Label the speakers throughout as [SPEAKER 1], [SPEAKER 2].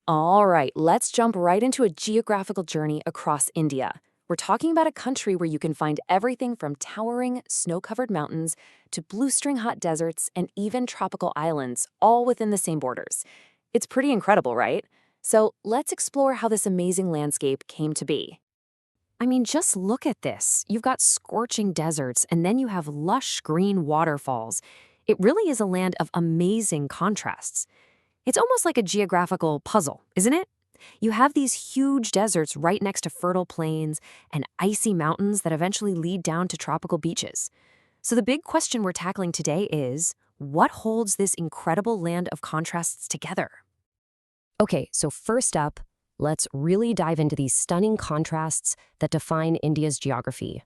[SPEAKER 1] All right, let's jump right into a geographical journey across India. We're talking about a country where you can find everything from towering, snow-covered mountains to blue-string hot deserts and even tropical islands, all within the same borders. It's pretty incredible, right? So let's explore how this amazing landscape came to be. I mean, just look at this. You've got scorching deserts, and then you have lush green waterfalls. It really is a land of amazing contrasts. It's almost like a geographical puzzle, isn't it? You have these huge deserts right next to fertile plains and icy mountains that eventually lead down to tropical beaches. So the big question we're tackling today is, what holds this incredible land of contrasts together? Okay, so first up, let's really dive into these stunning contrasts that define India's geography.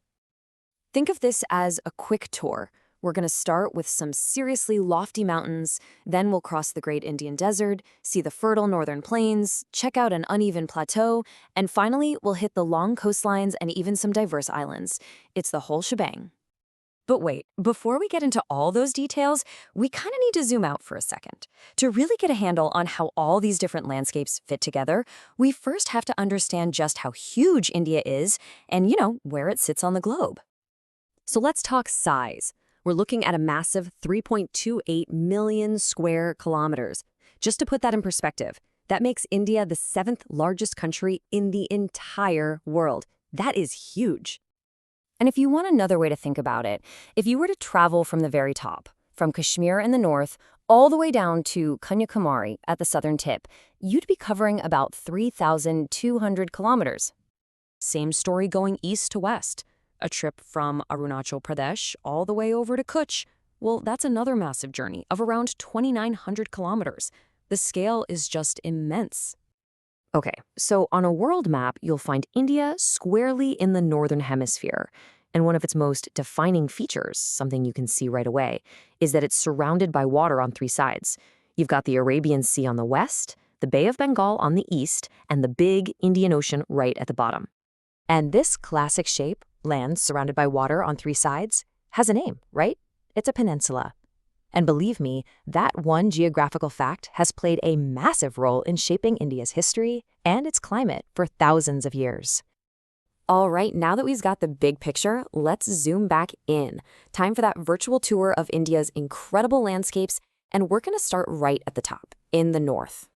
[SPEAKER 1] Think of this as a quick tour. We're going to start with some seriously lofty mountains, then we'll cross the Great Indian Desert, see the fertile northern plains, check out an uneven plateau, and finally, we'll hit the long coastlines and even some diverse islands. It's the whole shebang. But wait, before we get into all those details, we kind of need to zoom out for a second. To really get a handle on how all these different landscapes fit together, we first have to understand just how huge India is and, where it sits on the globe. So let's talk size. We're looking at a massive 3.28 million square kilometers. Just to put that in perspective, that makes India the seventh largest country in the entire world. That is huge. And if you want another way to think about it, if you were to travel from the very top, from Kashmir in the north, all the way down to Kanyakumari at the southern tip, you'd be covering about 3,200 kilometers. Same story going east to west. A trip from Arunachal Pradesh all the way over to Kutch, well, that's another massive journey of around 2,900 kilometers. The scale is just immense. Okay, so on a world map, you'll find India squarely in the northern hemisphere. And one of its most defining features, something you can see right away, is that it's surrounded by water on three sides. You've got the Arabian Sea on the west, the Bay of Bengal on the east, and the big Indian Ocean right at the bottom. And this classic shape, land surrounded by water on three sides, has a name, right? It's a peninsula. And believe me, that one geographical fact has played a massive role in shaping India's history and its climate for thousands of years. All right, now that we've got the big picture, let's zoom back in. Time for that virtual tour of India's incredible landscapes, and we're going to start right at the top, in the north.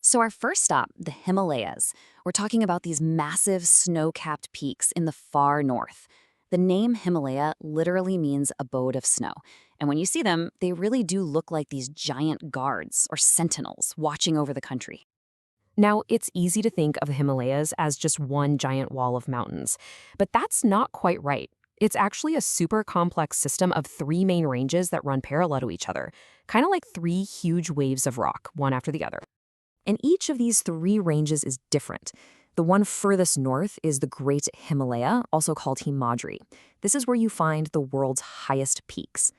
[SPEAKER 1] So our first stop, the Himalayas. We're talking about these massive snow-capped peaks in the far north. The name Himalaya literally means abode of snow. And when you see them, they really do look like these giant guards or sentinels watching over the country. Now, it's easy to think of the Himalayas as just one giant wall of mountains, but that's not quite right. It's actually a super complex system of three main ranges that run parallel to each other, kind of like three huge waves of rock, one after the other. And each of these three ranges is different. The one furthest north is the Great Himalaya, also called Himadri. This is where you find the world's highest peaks.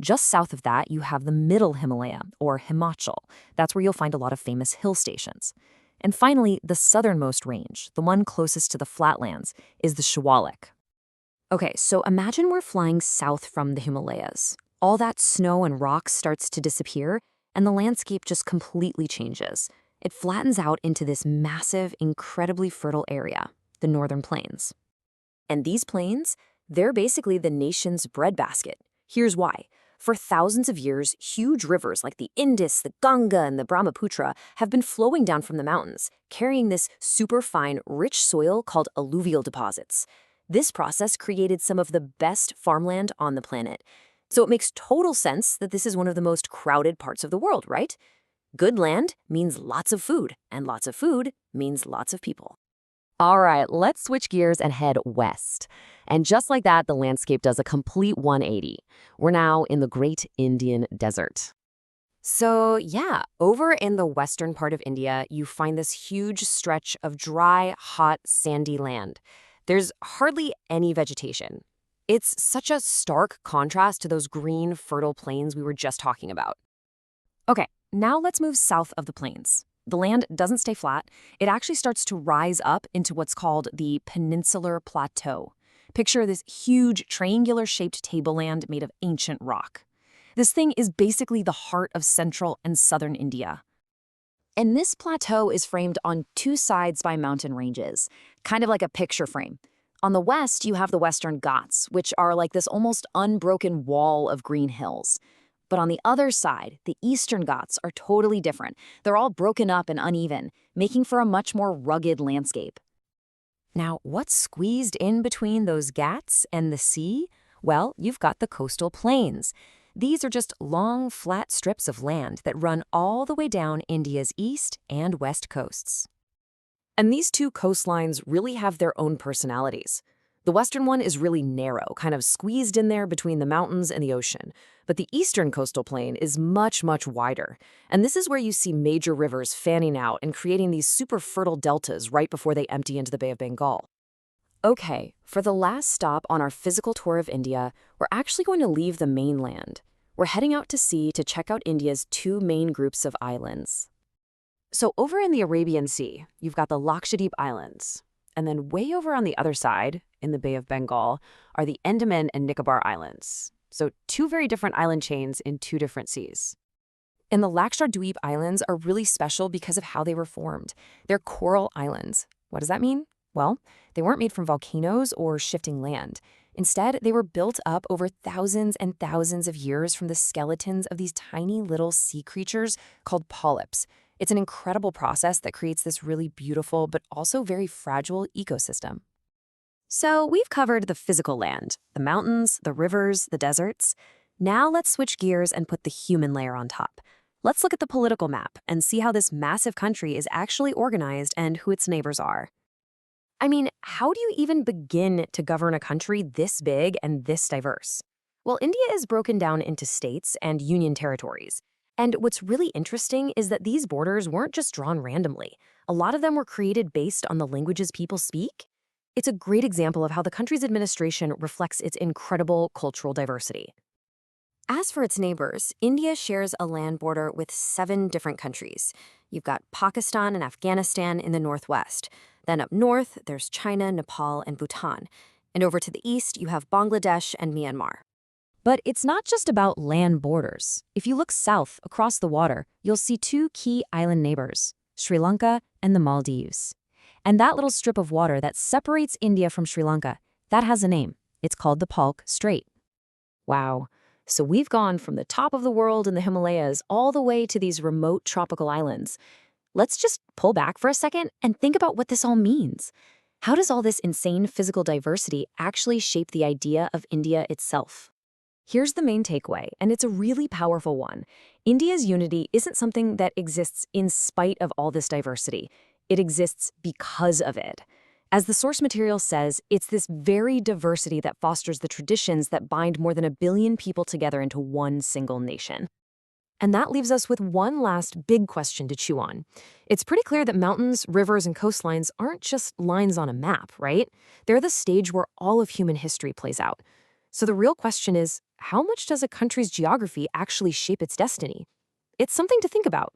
[SPEAKER 1] Just south of that, you have the Middle Himalaya, or Himachal. That's where you'll find a lot of famous hill stations. And finally, the southernmost range, the one closest to the flatlands, is the Shawalik. Okay, so imagine we're flying south from the Himalayas. All that snow and rock starts to disappear, and the landscape just completely changes. It flattens out into this massive, incredibly fertile area, the northern plains. And these plains, they're basically the nation's breadbasket. Here's why. For thousands of years, huge rivers like the Indus, the Ganga, and the Brahmaputra have been flowing down from the mountains, carrying this superfine, rich soil called alluvial deposits. This process created some of the best farmland on the planet. So it makes total sense that this is one of the most crowded parts of the world, right? Good land means lots of food, and lots of food means lots of people. All right, let's switch gears and head west. And just like that, the landscape does a complete 180. We're now in the Great Indian Desert. So yeah, over in the western part of India, you find this huge stretch of dry, hot, sandy land. There's hardly any vegetation. It's such a stark contrast to those green, fertile plains we were just talking about. Okay, now let's move south of the plains. The land doesn't stay flat. It actually starts to rise up into what's called the Peninsular Plateau. Picture this huge triangular-shaped tableland made of ancient rock. This thing is basically the heart of central and southern India. And this plateau is framed on two sides by mountain ranges, kind of like a picture frame. On the west, you have the Western Ghats, which are like this almost unbroken wall of green hills. But on the other side, the Eastern Ghats are totally different. They're all broken up and uneven, making for a much more rugged landscape. Now, what's squeezed in between those Ghats and the sea? Well, you've got the coastal plains. These are just long, flat strips of land that run all the way down India's east and west coasts. And these two coastlines really have their own personalities. The western one is really narrow, kind of squeezed in there between the mountains and the ocean. But the eastern coastal plain is much, much wider. And this is where you see major rivers fanning out and creating these super fertile deltas right before they empty into the Bay of Bengal. Okay, for the last stop on our physical tour of India, we're actually going to leave the mainland. We're heading out to sea to check out India's two main groups of islands. So over in the Arabian Sea, you've got the Lakshadweep Islands. And then way over on the other side, in the Bay of Bengal, are the Andaman and Nicobar Islands. So two very different island chains in two different seas. And the Lakshadweep Islands are really special because of how they were formed. They're coral islands. What does that mean? Well, they weren't made from volcanoes or shifting land. Instead, they were built up over thousands and thousands of years from the skeletons of these tiny little sea creatures called polyps. It's an incredible process that creates this really beautiful but also very fragile ecosystem. So we've covered the physical land, the mountains, the rivers, the deserts. Now let's switch gears and put the human layer on top. Let's look at the political map and see how this massive country is actually organized and who its neighbors are. I mean, how do you even begin to govern a country this big and this diverse? Well, India is broken down into states and union territories. And what's really interesting is that these borders weren't just drawn randomly. A lot of them were created based on the languages people speak. It's a great example of how the country's administration reflects its incredible cultural diversity. As for its neighbors, India shares a land border with 7 different countries. You've got Pakistan and Afghanistan in the northwest. Then up north, there's China, Nepal, and Bhutan. And over to the east, you have Bangladesh and Myanmar. But it's not just about land borders. If you look south across the water, you'll see 2 key island neighbors, Sri Lanka and the Maldives. And that little strip of water that separates India from Sri Lanka, that has a name. It's called the Palk Strait. Wow. So we've gone from the top of the world in the Himalayas all the way to these remote tropical islands. Let's just pull back for a second and think about what this all means. How does all this insane physical diversity actually shape the idea of India itself? Here's the main takeaway, and it's a really powerful one. India's unity isn't something that exists in spite of all this diversity. It exists because of it. As the source material says, it's this very diversity that fosters the traditions that bind more than 1 billion people together into one single nation. And that leaves us with one last big question to chew on. It's pretty clear that mountains, rivers, and coastlines aren't just lines on a map, right? They're the stage where all of human history plays out. So the real question is, how much does a country's geography actually shape its destiny? It's something to think about.